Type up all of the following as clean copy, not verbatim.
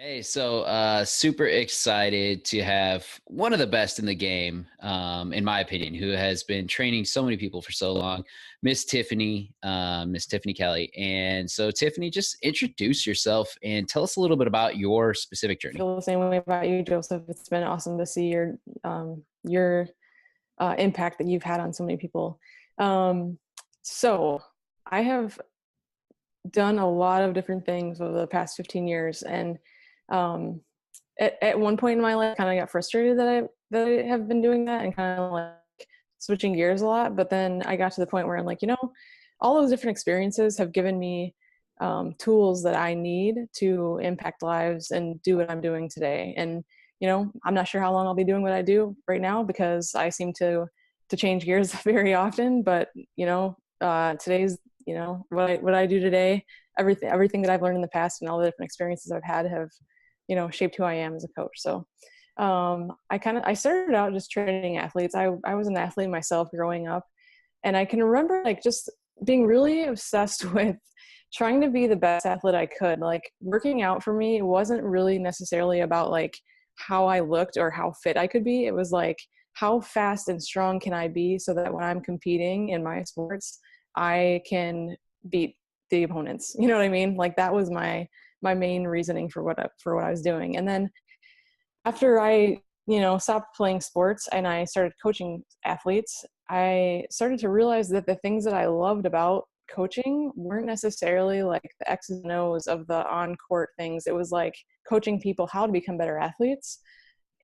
Hey, super excited to have one of the best in the game, in my opinion, who has been training so many people for so long, Miss Tiffany Kelley. And so, Tiffany, just introduce yourself and tell us a little bit about your specific I journey. feel the same way about you, Joseph. It's been awesome to see your impact that you've had on so many people. Um, so I have done a lot of different things over the past 15 years, and um, at one point in my life, kind of got frustrated that I have been doing that and kind of like switching gears a lot. But then I got to the point where I'm like, all those different experiences have given me tools that I need to impact lives and do what I'm doing today. And I'm not sure how long I'll be doing what I do right now because I seem to change gears very often. But today's what I do today, everything that I've learned in the past and all the different experiences I've had have shaped who I am as a coach. So I started out just training athletes. I was an athlete myself growing up, and I can remember like just being really obsessed with trying to be the best athlete I could. Like working out for me wasn't really necessarily about like how I looked or how fit I could be. It was like how fast and strong can I be so that when I'm competing in my sports, I can beat the opponents. You know what I mean? Like that was my main reasoning for what I was doing. And then after I, stopped playing sports and I started coaching athletes, I started to realize that the things that I loved about coaching weren't necessarily like the X's and O's of the on-court things. It was like coaching people how to become better athletes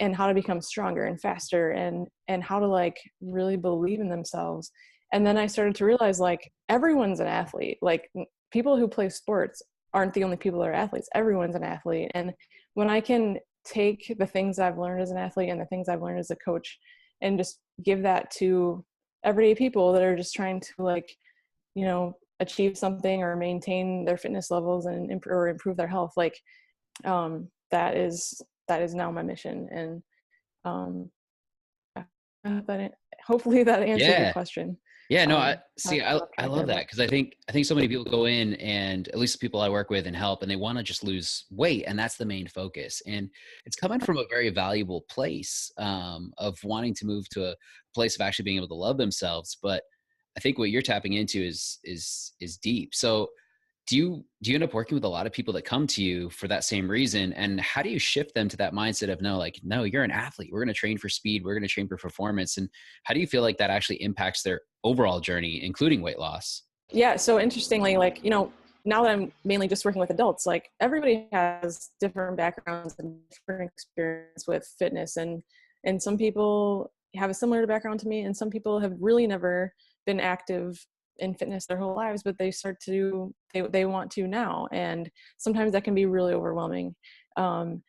and how to become stronger and faster and how to like really believe in themselves. And then I started to realize like everyone's an athlete. Like people who play sports aren't the only people that are athletes. Everyone's an athlete. And when I can take the things I've learned as an athlete and the things I've learned as a coach and just give that to everyday people that are just trying to like, achieve something or maintain their fitness levels and improve their health, like that is now my mission. And um, hopefully that answered your Yeah. question. Yeah, no, I Um, see. kind I of off I track there, love but that because I think so many people go in and at least the people I work with and help, and they want to just lose weight, and that's the main focus. And it's coming from a very valuable place of wanting to move to a place of actually being able to love themselves. But I think what you're tapping into is deep. So do you end up working with a lot of people that come to you for that same reason? And how do you shift them to that mindset of no, like, no, you're an athlete. We're going to train for speed. We're going to train for performance. And how do you feel like that actually impacts their overall journey, including weight loss? yeah. So interestingly, like, now that I'm mainly just working with adults, like everybody has different backgrounds and different experience with fitness. And some people have a similar background to me, and some people have really never been active in fitness their whole lives, but they want to now. And sometimes that can be really overwhelming. And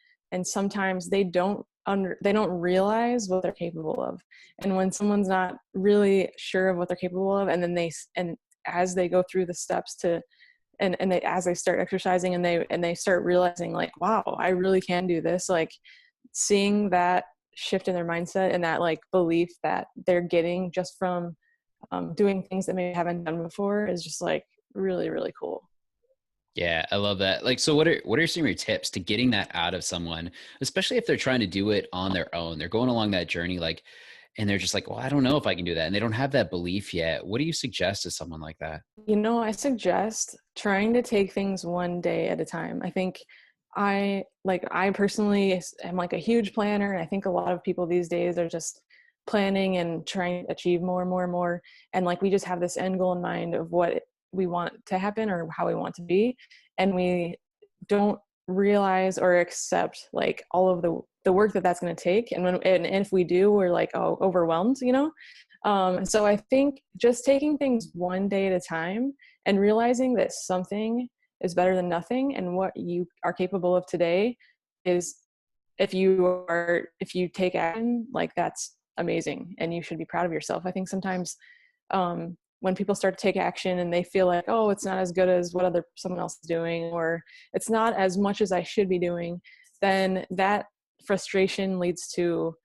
sometimes they don't realize what they're capable of. And when someone's not really sure of what they're capable of, and then and as they go through the steps to and they as they start exercising and they start realizing like, wow, I really can do this, like seeing that shift in their mindset and that like belief that they're getting just from doing things that maybe haven't done before is just like really, really cool. Yeah, I love that. Like, so what are some of your tips to getting that out of someone, especially if they're trying to do it on their own? They're going along that journey, like, and they're just like, well, I don't know if I can do that. And they don't have that belief yet. What do you suggest to someone like that? I suggest trying to take things one day at a time. I think I personally am like a huge planner, and I think a lot of people these days are just planning and trying to achieve more and more and more. And like we just have this end goal in mind of what we want to happen or how we want to be. And we don't realize or accept like all of the work that that's going to take. And if we do, we're like, oh, overwhelmed, so I think just taking things one day at a time and realizing that something is better than nothing, and what you are capable of today is, if you take action, like that's amazing and you should be proud of yourself. I think sometimes when people start to take action and they feel like, oh, it's not as good as what someone else is doing, or it's not as much as I should be doing, then that frustration leads to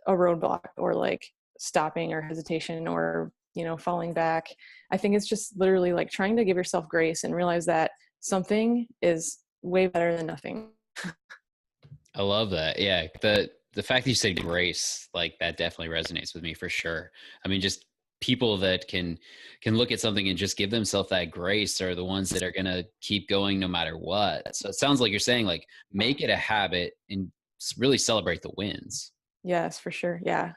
a roadblock or like stopping or hesitation or falling back. I think it's just literally like trying to give yourself grace and realize that something is way better than nothing. I love that. Yeah. The fact that you said grace, like that definitely resonates with me for sure. I mean, just people that can look at something and just give themselves that grace are the ones that are gonna keep going no matter what. So it sounds like you're saying like make it a habit and really celebrate the wins. Yes, for sure. Yeah.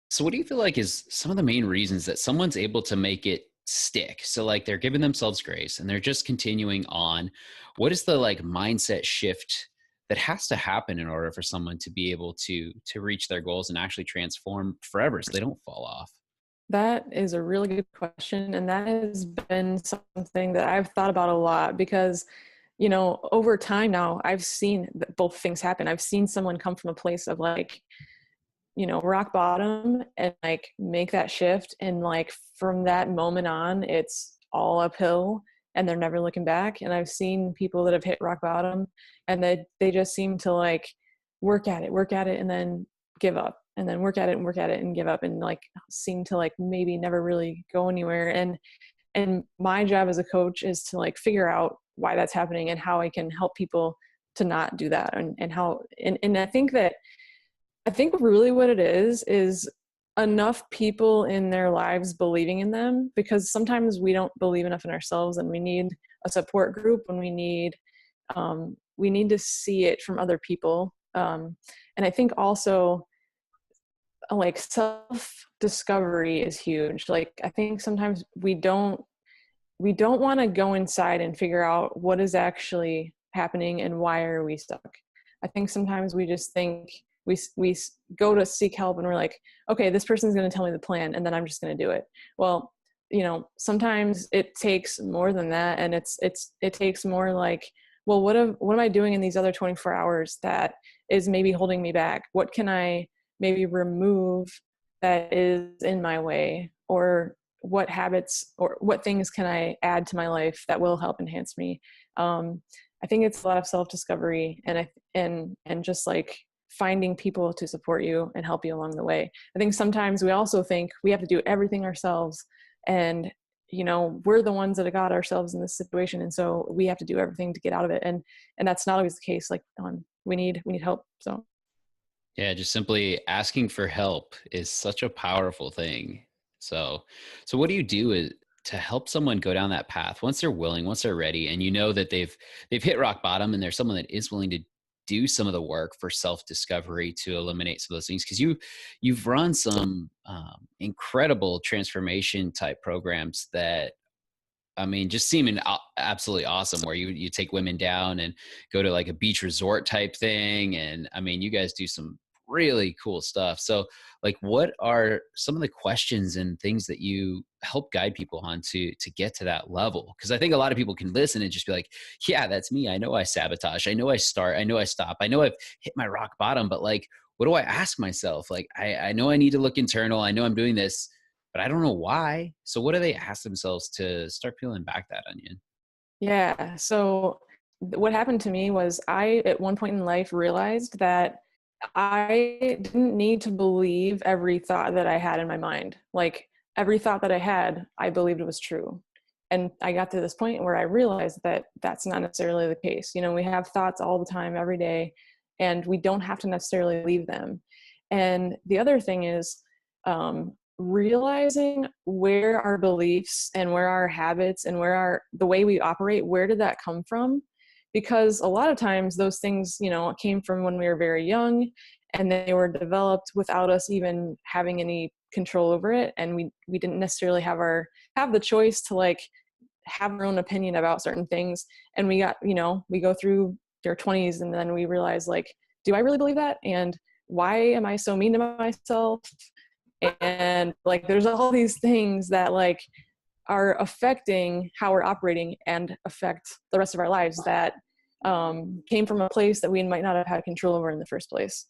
So what do you feel like is some of the main reasons that someone's able to make it stick? So like they're giving themselves grace and they're just continuing on. What is the like mindset shift that has to happen in order for someone to be able to reach their goals and actually transform forever so they don't fall off? That is a really good question. And that has been something that I've thought about a lot because, over time now, I've seen both things happen. I've seen someone come from a place of like, rock bottom and like make that shift. And like from that moment on, it's all uphill and they're never looking back. And I've seen people that have hit rock bottom and they just seem to like work at it and then give up and then work at it and work at it and give up and like seem to like maybe never really go anywhere. And my job as a coach is to like figure out why that's happening and how I can help people to not do that and how and I think really what it is enough people in their lives believing in them, because sometimes we don't believe enough in ourselves and we need a support group when we need to see it from other people. And I think also like self discovery is huge. Like I think sometimes we don't want to go inside and figure out what is actually happening and why are we stuck. I think sometimes we just think we go to seek help and we're like, okay, this person's going to tell me the plan and then I'm just going to do it. Well, sometimes it takes more than that. And it takes more like, well, what am I doing in these other 24 hours that is maybe holding me back? What can I maybe remove that is in my way? Or what habits or what things can I add to my life that will help enhance me? I think it's a lot of self-discovery and just like finding people to support you and help you along the way. I think sometimes we also think we have to do everything ourselves and we're the ones that got ourselves in this situation. And so we have to do everything to get out of it. And that's not always the case. Like we need help. So Yeah, just simply asking for help is such a powerful thing. So what do you do to help someone go down that path once they're willing, once they're ready, and you know that they've hit rock bottom, and there's someone that is willing to do some of the work for self discovery to eliminate some of those things? Because you've run some incredible transformation type programs that I mean, just seeming absolutely awesome where you take women down and go to like a beach resort type thing. And I mean, you guys do some really cool stuff. So like what are some of the questions and things that you help guide people on to get to that level? Because I think a lot of people can listen and just be like, yeah, that's me. I know I sabotage. I know I start. I know I stop. I know I've hit my rock bottom, but like, what do I ask myself? Like, I know I need to look internal. I know I'm doing this, but I don't know why. So what do they ask themselves to start peeling back that onion? yeah. So what happened to me was I, at one point in life, realized that I didn't need to believe every thought that I had in my mind. Like every thought that I had, I believed it was true. And I got to this point where I realized that that's not necessarily the case. We have thoughts all the time, every day, and we don't have to necessarily leave them. And the other thing is, realizing where our beliefs and where our habits and the way we operate, where did that come from? Because a lot of times those things, came from when we were very young and they were developed without us even having any control over it. And we didn't necessarily have the choice to like have our own opinion about certain things. And we go through their 20s and then we realize like, do I really believe that? And why am I so mean to myself? And like there's all these things that like are affecting how we're operating and affect the rest of our lives that came from a place that we might not have had control over in the first place.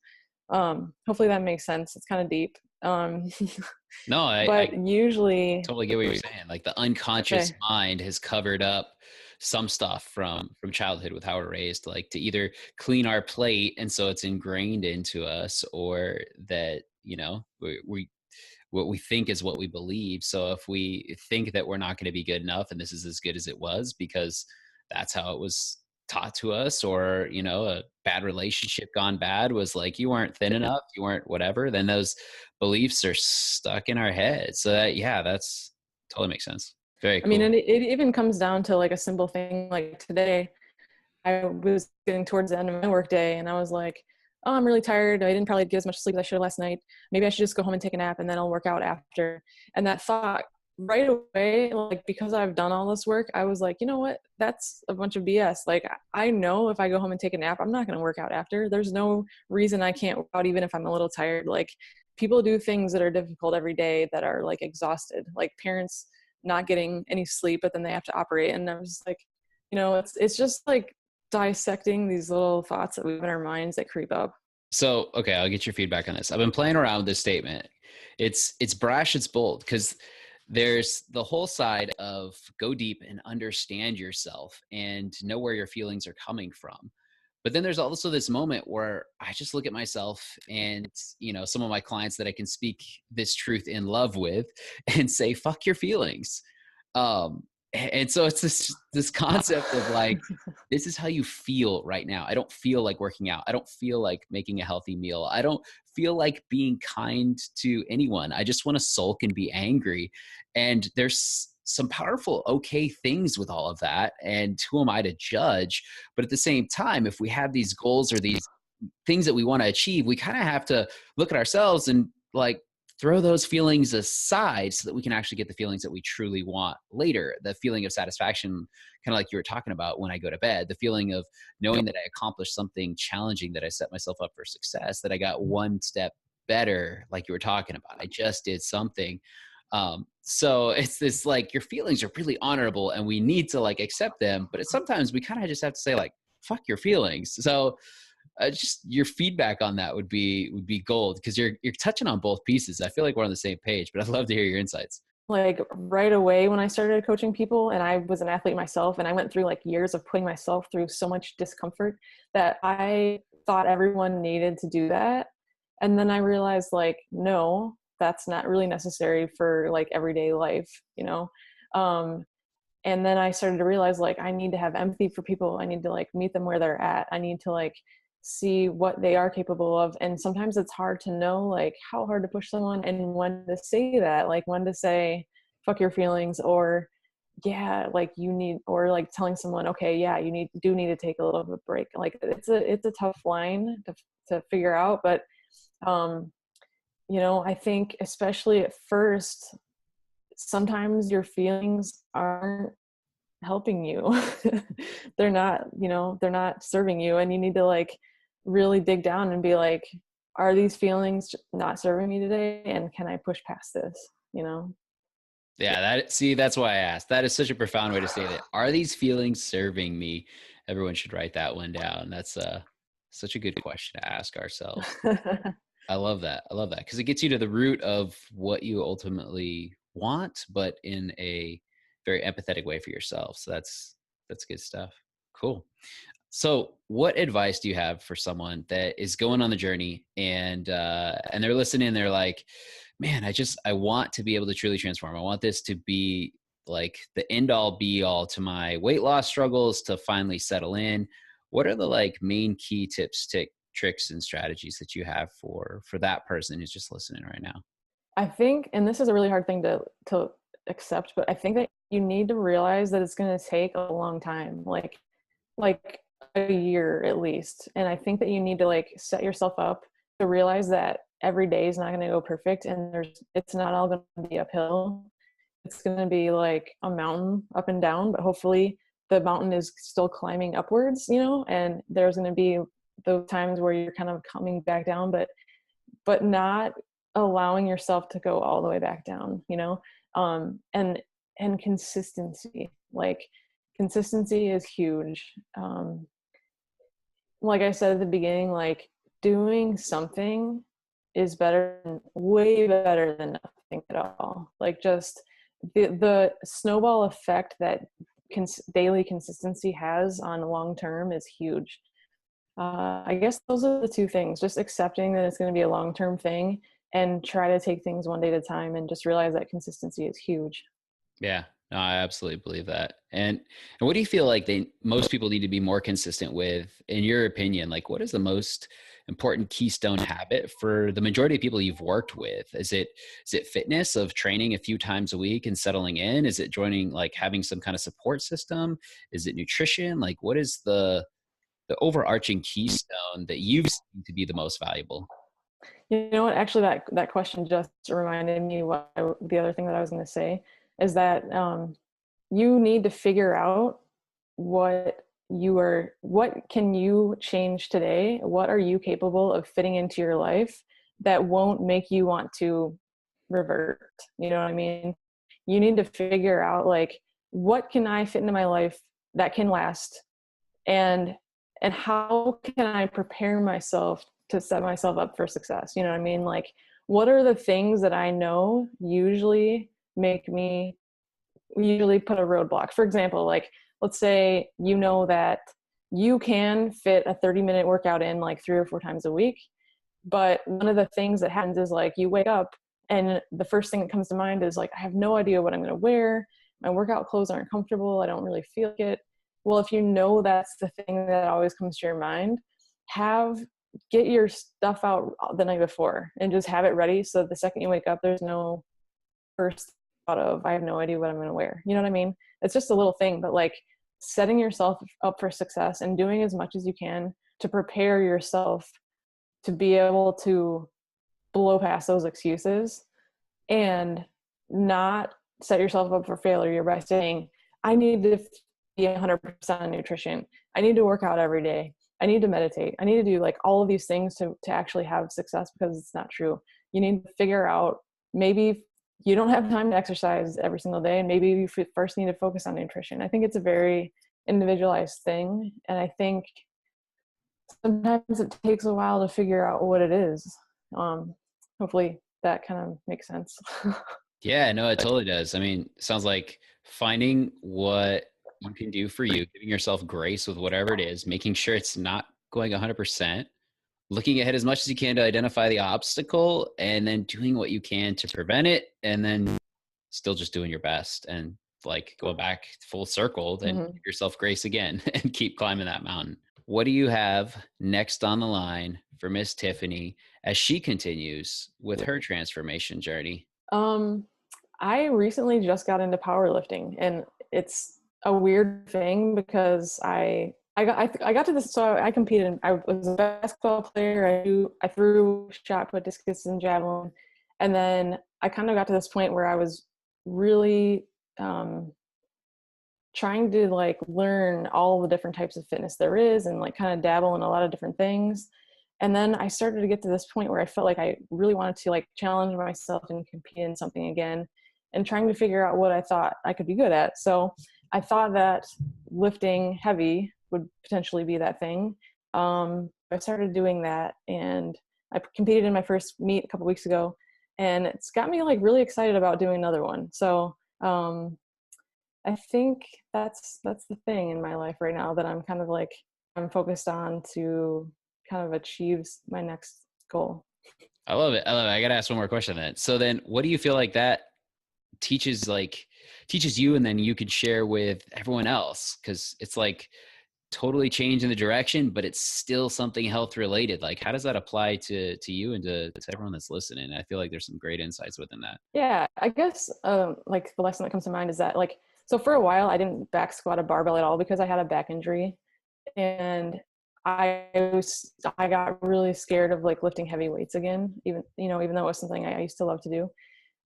Hopefully that makes sense. It's kind of deep. No, I But usually, totally get what you're saying. Like the unconscious okay. mind has covered up some stuff from childhood with how we're raised, like to either clean our plate and so it's ingrained into us, or that we what we think is what we believe. So if we think that we're not going to be good enough and this is as good as it was because that's how it was taught to us, or bad relationship gone bad was like, you weren't thin enough, you weren't whatever, then those beliefs are stuck in our head. So that, yeah, that's totally makes sense. Very I mean, cool. and it even comes down to like a simple thing. Like today, I was getting towards the end of my work day and I was like, oh, I'm really tired. I didn't probably get as much sleep as I should have last night. Maybe I should just go home and take a nap and then I'll work out after. And that thought right away, like because I've done all this work, I was like, you know what? That's a bunch of BS. Like I know if I go home and take a nap, I'm not going to work out after. There's no reason I can't work out even if I'm a little tired. Like people do things that are difficult every day that are like exhausted, like parents not getting any sleep, but then they have to operate. And I was like, it's just like dissecting these little thoughts that we have in our minds that creep up. So, okay, I'll get your feedback on this. I've been playing around with this statement. It's brash, it's bold, because there's the whole side of go deep and understand yourself and know where your feelings are coming from. But then there's also this moment where I just look at myself and, some of my clients that I can speak this truth in love with and say, fuck your feelings. And so it's this concept of like, this is how you feel right now. I don't feel like working out. I don't feel like making a healthy meal. I don't feel like being kind to anyone. I just want to sulk and be angry. And there's some powerful, okay things with all of that. And who am I to judge? But at the same time, if we have these goals or these things that we want to achieve, we kind of have to look at ourselves and like throw those feelings aside so that we can actually get the feelings that we truly want later. The feeling of satisfaction, kind of like you were talking about when I go to bed, the feeling of knowing that I accomplished something challenging, that I set myself up for success, that I got one step better, like you were talking about. I just did something. So it's this like your feelings are really honorable and we need to like accept them, but sometimes we kind of just have to say like, fuck your feelings. So just your feedback on that would be gold, because you're touching on both pieces. I feel like we're on the same page, but I'd love to hear your insights. Like right away when I started coaching people, and I was an athlete myself, and I went through like years of putting myself through so much discomfort that I thought everyone needed to do that. And then I realized like, no, that's not really necessary for like everyday life. Um, and then I started to realize like I need to have empathy for people. I need to like meet them where they're at. I need to like see what they are capable of. And sometimes it's hard to know like how hard to push someone and when to say that, like when to say fuck your feelings, or yeah, like you need, or like telling someone, okay, yeah, do need to take a little bit of a break. Like it's a tough line to figure out, but um I think especially at first, sometimes your feelings aren't helping you. They're not serving you, and you need to like really dig down and be like, are these feelings not serving me today, and can I push past this? Yeah, that's why I asked. That is such a profound way to say that. Are these feelings serving me? Everyone should write that one down. That's such a good question to ask ourselves. I love that. I love that, because it gets you to the root of what you ultimately want, but in a very empathetic way for yourself. So that's good stuff. Cool. So, what advice do you have for someone that is going on the journey and they're listening? They're like, "Man, I want to be able to truly transform. I want this to be like the end all be all to my weight loss struggles to finally settle in." What are the like main key tips, tricks, and strategies that you have for that person who's just listening right now? I think, and this is a really hard thing to accept, but I think that you need to realize that it's going to take a long time, like a year at least. And I think that you need to like set yourself up to realize that every day is not going to go perfect, and it's not all going to be uphill. It's going to be like a mountain up and down, but hopefully the mountain is still climbing upwards, and there's going to be those times where you're kind of coming back down, but not allowing yourself to go all the way back down. And consistency, like consistency is huge. Like I said at the beginning, like doing something is way better than nothing at all. Like just the snowball effect that daily consistency has on long term is huge. I guess those are the two things: just accepting that it's going to be a long term thing, and try to take things one day at a time, and just realize that consistency is huge. Yeah, No, I absolutely believe that. And what do you feel like most people need to be more consistent with, in your opinion? Like, what is the most important keystone habit for the majority of people you've worked with? Is it fitness of training a few times a week and settling in? Is it joining, like having some kind of support system? Is it nutrition? Like, what is the overarching keystone that you've seen to be the most valuable? You know what? Actually, that question just reminded me the other thing that I was going to say is that you need to figure out what can you change today? What are you capable of fitting into your life that won't make you want to revert? You know what I mean? You need to figure out like, what can I fit into my life that can last, and how can I prepare myself to set myself up for success? You know what I mean? Like, what are the things that I know usually put a roadblock? For example, like, let's say you know that you can fit a 30-minute workout in like 3 or 4 times a week, but one of the things that happens is like you wake up and the first thing that comes to mind is like, I have no idea what I'm going to wear. My workout clothes aren't comfortable. I don't really feel like it. Well, if you know that's the thing that always comes to your mind, get your stuff out the night before and just have it ready. So the second you wake up, there's no first thought of, I have no idea what I'm going to wear. You know what I mean? It's just a little thing, but like setting yourself up for success and doing as much as you can to prepare yourself to be able to blow past those excuses and not set yourself up for failure by saying, I need to be 100% on nutrition. I need to work out every day. I need to meditate. I need to do like all of these things to actually have success, because it's not true. You need to figure out, maybe you don't have time to exercise every single day, and maybe you first need to focus on nutrition. I think it's a very individualized thing. And I think sometimes it takes a while to figure out what it is. Hopefully that kind of makes sense. Yeah, no, it totally does. I mean, sounds like finding what you can do for you, giving yourself grace with whatever it is, making sure it's not going 100%, looking ahead as much as you can to identify the obstacle, and then doing what you can to prevent it, and then still just doing your best and like go back full circle, then Mm-hmm. give yourself grace again and keep climbing that mountain. What do you have next on the line for Miss Tiffany as she continues with her transformation journey? Um, I recently just got into powerlifting, and it's a weird thing because I got to this. So I competed. I was a basketball player. I threw shot put, discus, and javelin, and then I kind of got to this point where I was really trying to like learn all the different types of fitness there is, and like kind of dabble in a lot of different things. And then I started to get to this point where I felt like I really wanted to like challenge myself and compete in something again, and trying to figure out what I thought I could be good at. So I thought that lifting heavy would potentially be that thing. I started doing that, and I competed in my first meet a couple weeks ago, and it's got me like really excited about doing another one. So I think that's the thing in my life right now that I'm kind of like, I'm focused on to kind of achieve my next goal. I love it. I love it. I got to ask one more question then. So then what do you feel like that teaches you, and then you could share with everyone else? Cause it's like totally changing the direction, but it's still something health related. Like, how does that apply to you and to everyone that's listening? I feel like there's some great insights within that. Yeah, I guess like the lesson that comes to mind is that like, so for a while I didn't back squat a barbell at all because I had a back injury, and I got really scared of like lifting heavy weights again, even even though it was something I used to love to do.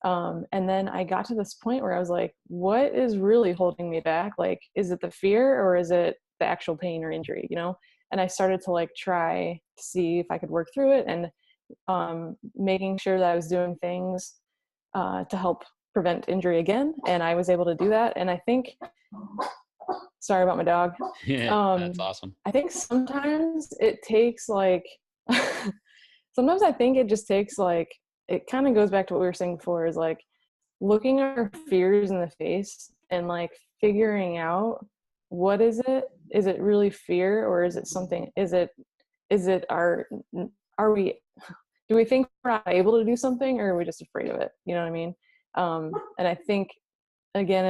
And then I got to this point where I was like, what is really holding me back? Like, is it the fear or is it the actual pain or injury, And I started to like try to see if I could work through it, and making sure that I was doing things to help prevent injury again. And I was able to do that. And I think, sorry about my dog. Yeah, that's awesome. I think sometimes it takes like, sometimes I think it just takes like, it kind of goes back to what we were saying before, is like looking our fears in the face and like figuring out, what is it? Is it really fear, or is it something? Is it are we, do we think we're not able to do something, or are we just afraid of it? You know what I mean? And I think again,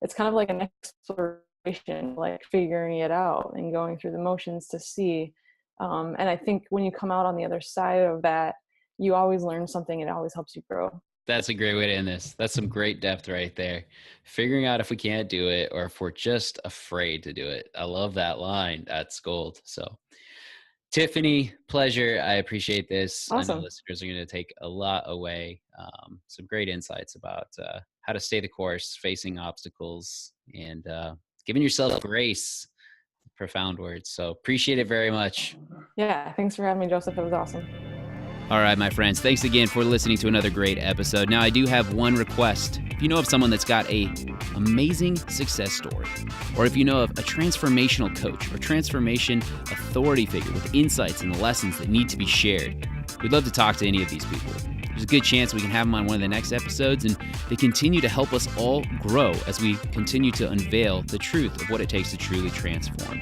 it's kind of like an exploration, like figuring it out and going through the motions to see. And I think when you come out on the other side of that, you always learn something. It always helps you grow. That's a great way to end this. That's some great depth right there. Figuring out if we can't do it or if we're just afraid to do it. I love that line. That's gold. So, Tiffany, pleasure. I appreciate this. I know Awesome. listeners are going to take a lot away. Some great insights about how to stay the course, facing obstacles, and giving yourself grace. Profound words. So, appreciate it very much. Yeah. Thanks for having me, Joseph. It was awesome. All right, my friends, thanks again for listening to another great episode. Now, I do have one request. If you know of someone that's got a amazing success story, or if you know of a transformational coach or transformation authority figure with insights and lessons that need to be shared, we'd love to talk to any of these people. There's a good chance we can have them on one of the next episodes, and they continue to help us all grow as we continue to unveil the truth of what it takes to truly transform.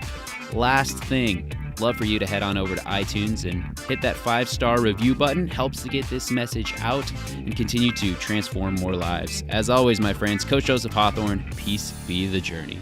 Last thing, love for you to head on over to iTunes and hit that 5-star review button. Helps to get this message out and continue to transform more lives. As always, my friends, Coach Joseph Hawthorne, peace be the journey.